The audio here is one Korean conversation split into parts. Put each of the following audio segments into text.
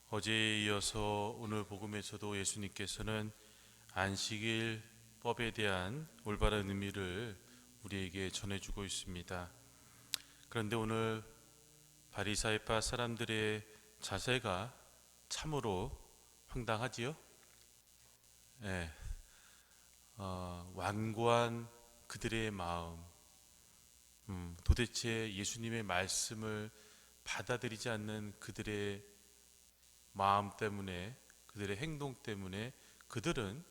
어제에 이어서 오늘 복음에서도 예수님께서는 안식일법에 대한 올바른 의미를 우리에게 전해주고 있습니다. 그런데 오늘 바리사이파 사람들의 자세가 참으로 황당하지요? 네, 완고한 그들의 마음, 도대체 예수님의 말씀을 받아들이지 않는 그들의 마음 때문에, 그들의 행동 때문에 그들은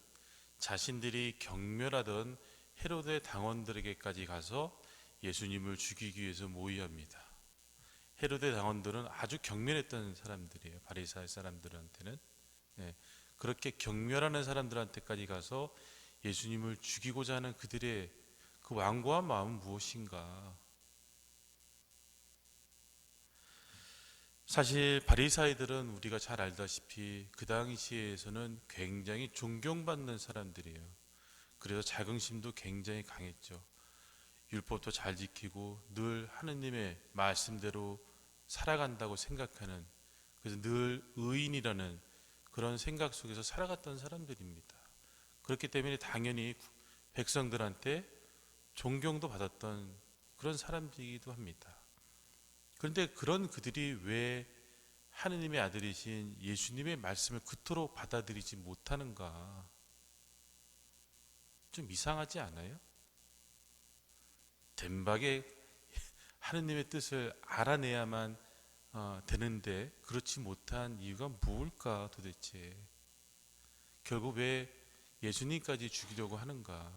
자신들이 경멸하던 헤로데 당원들에게까지 가서 예수님을 죽이기 위해서 모의합니다. 헤로데 당원들은 아주 경멸했던 사람들이에요. 바리사의 사람들한테는. 네, 그렇게 경멸하는 사람들한테까지 가서 예수님을 죽이고자 하는 그들의 그 완고한 마음은 무엇인가? 사실 바리사이들은 우리가 잘 알다시피 그 당시에서는 굉장히 존경받는 사람들이에요. 그래서 자긍심도 굉장히 강했죠. 율법도 잘 지키고 늘 하느님의 말씀대로 살아간다고 생각하는, 그래서 늘 의인이라는 그런 생각 속에서 살아갔던 사람들입니다. 그렇기 때문에 당연히 백성들한테 존경도 받았던 그런 사람들이기도 합니다. 그런데 그런 그들이 왜 하느님의 아들이신 예수님의 말씀을 그토록 받아들이지 못하는가? 좀 이상하지 않아요? den박에 하느님의 뜻을 알아내야만 되는데 그렇지 못한 이유가 무엇일까 도대체? 결국 왜 예수님까지 죽이려고 하는가?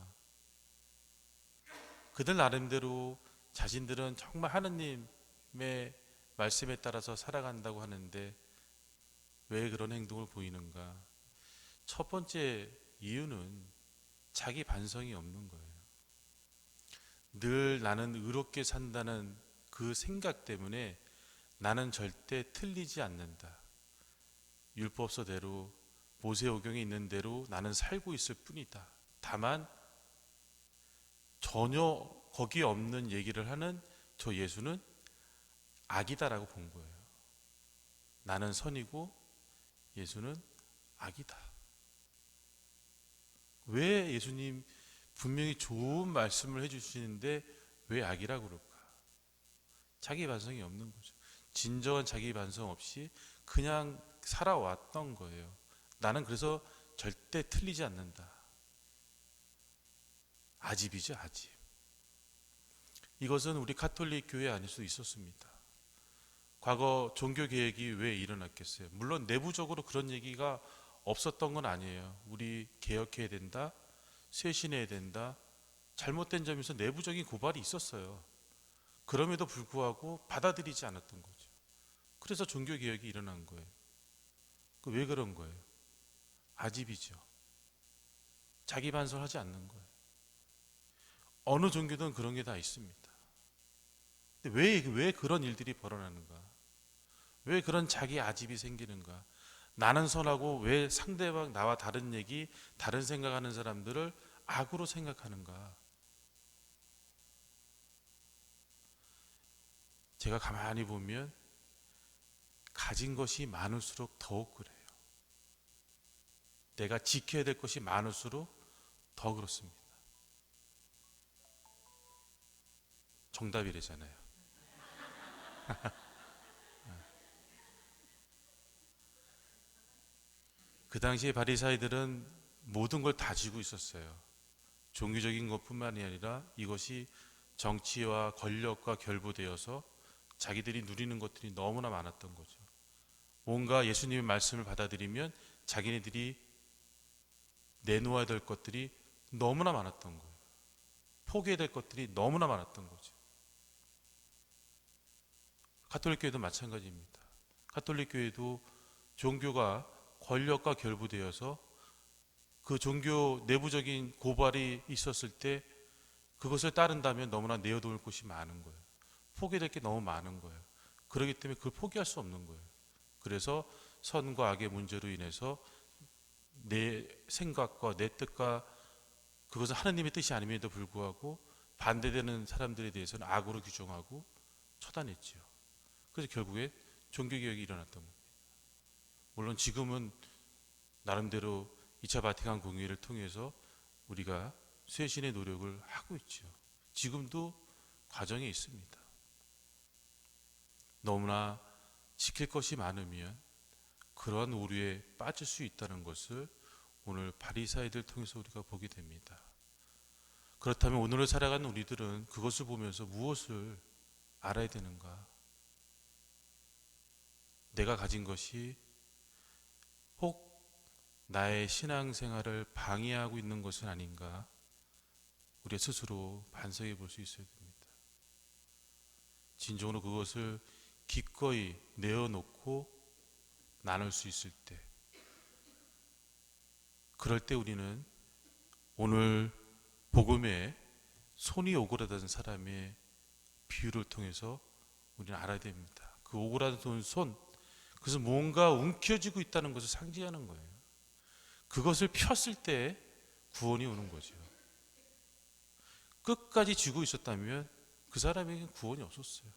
그들 나름대로 자신들은 정말 하느님의 말씀에 따라서 살아간다고 하는데 왜 그런 행동을 보이는가? 첫 번째 이유는 자기 반성이 없는 거예요. 늘 나는 의롭게 산다는 그 생각 때문에 나는 절대 틀리지 않는다. 율법서대로 모세오경에 있는 대로 나는 살고 있을 뿐이다. 다만 전혀 거기에 없는 얘기를 하는 저 예수는 악이다라고 본 거예요. 나는 선이고 예수는 악이다. 왜 예수님 분명히 좋은 말씀을 해주시는데 왜 악이라고 그럴까? 자기 반성이 없는 거죠. 진정한 자기 반성 없이 그냥 살아왔던 거예요. 나는 그래서 절대 틀리지 않는다. 아집이죠, 아집. 이것은 우리 가톨릭 교회 안에서 있었습니다. 과거 종교개혁이 왜 일어났겠어요? 물론 내부적으로 그런 얘기가 없었던 건 아니에요. 우리 개혁해야 된다, 쇄신해야 된다, 잘못된 점에서 내부적인 고발이 있었어요. 그럼에도 불구하고 받아들이지 않았던 거죠. 그래서 종교개혁이 일어난 거예요. 왜 그런 거예요? 아집이죠. 자기 반성하지 않는 거예요. 어느 종교든 그런 게 다 있습니다. 근데 왜 그런 일들이 벌어나는가? 왜 그런 자기 아집이 생기는가? 나는 선하고 왜 상대방 나와 다른 얘기, 다른 생각하는 사람들을 악으로 생각하는가? 제가 가만히 보면 가진 것이 많을수록 더욱 그래요. 내가 지켜야 될 것이 많을수록 더 그렇습니다. 정답이래잖아요. 그 당시에 바리사이들은 모든 걸 다 쥐고 있었어요. 종교적인 것뿐만이 아니라 이것이 정치와 권력과 결부되어서 자기들이 누리는 것들이 너무나 많았던 거죠. 뭔가 예수님의 말씀을 받아들이면 자기네들이 내놓아야 될 것들이 너무나 많았던 거예요. 포기해야 될 것들이 너무나 많았던 거죠. 가톨릭 교회도 마찬가지입니다. 가톨릭 교회도 종교가 권력과 결부되어서 그 종교 내부적인 고발이 있었을 때 그것을 따른다면 너무나 내어놓을 곳이 많은 거예요. 포기될 게 너무 많은 거예요. 그렇기 때문에 그걸 포기할 수 없는 거예요. 그래서 선과 악의 문제로 인해서 내 생각과 내 뜻과 그것은 하나님의 뜻이 아님에도 불구하고 반대되는 사람들에 대해서는 악으로 규정하고 처단했지요. 그래서 결국에 종교개혁이 일어났던 겁니다. 물론 지금은 나름대로 2차 바티칸 공의회를 통해서 우리가 쇄신의 노력을 하고 있죠. 지금도 과정에 있습니다. 너무나 지킬 것이 많으면 그러한 오류에 빠질 수 있다는 것을 오늘 바리사이들 통해서 우리가 보게 됩니다. 그렇다면 오늘을 살아가는 우리들은 그것을 보면서 무엇을 알아야 되는가? 내가 가진 것이 혹 나의 신앙생활을 방해하고 있는 것은 아닌가? 우리 스스로 반성해 볼 수 있어야 됩니다. 진정으로 그것을 기꺼이 내어놓고 나눌 수 있을 때, 그럴 때 우리는 오늘 복음에 손이 오그라든 사람의 비유를 통해서 우리는 알아야 됩니다. 그 오그라든 손, 그것은 뭔가 움켜쥐고 있다는 것을 상징하는 거예요. 그것을 폈을 때 구원이 오는 거죠. 끝까지 쥐고 있었다면 그 사람에게는 구원이 없었어요.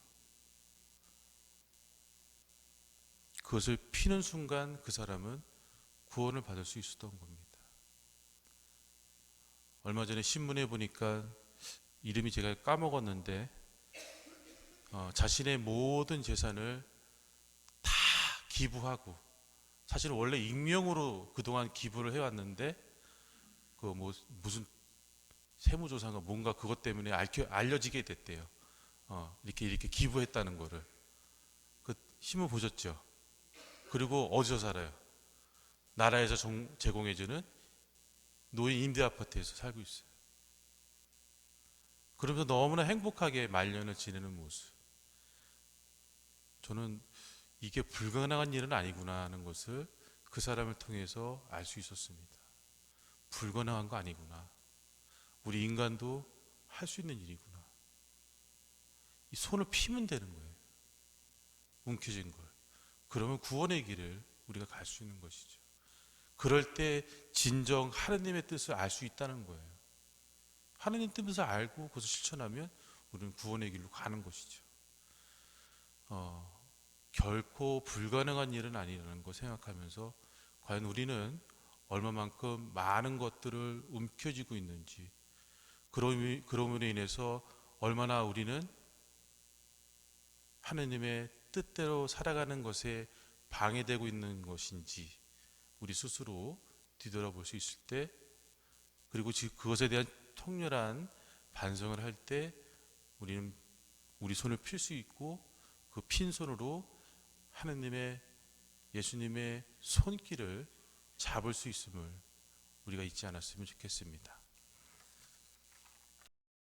그것을 피는 순간 그 사람은 구원을 받을 수 있었던 겁니다. 얼마 전에 신문에 보니까 이름이 제가 까먹었는데 자신의 모든 재산을 다 기부하고, 사실은 원래 익명으로 그동안 기부를 해왔는데 그 뭐 무슨 세무조사가 뭔가 그것 때문에 알려지게 됐대요. 이렇게 기부했다는 거를. 그 신문 보셨죠? 그리고 어디서 살아요? 나라에서 제공해주는 노인 임대 아파트에서 살고 있어요. 그러면서 너무나 행복하게 말년을 지내는 모습. 저는 이게 불가능한 일은 아니구나 하는 것을 그 사람을 통해서 알 수 있었습니다. 불가능한 거 아니구나. 우리 인간도 할 수 있는 일이구나. 이 손을 피면 되는 거예요. 움켜쥔 걸. 그러면 구원의 길을 우리가 갈 수 있는 것이죠. 그럴 때 진정 하느님의 뜻을 알 수 있다는 거예요. 하느님 뜻을 알고 그것을 실천하면 우리는 구원의 길로 가는 것이죠. 결코 불가능한 일은 아니라는 거 생각하면서 과연 우리는 얼마만큼 많은 것들을 움켜쥐고 있는지, 그럼으로 인해서 얼마나 우리는 하느님의 뜻대로 살아가는 것에 방해되고 있는 것인지 우리 스스로 뒤돌아볼 수 있을 때, 그리고 그것에 대한 통렬한 반성을 할 때 우리는 우리 손을 필 수 있고 그 핀 손으로 하느님의, 예수님의 손길을 잡을 수 있음을 우리가 잊지 않았으면 좋겠습니다.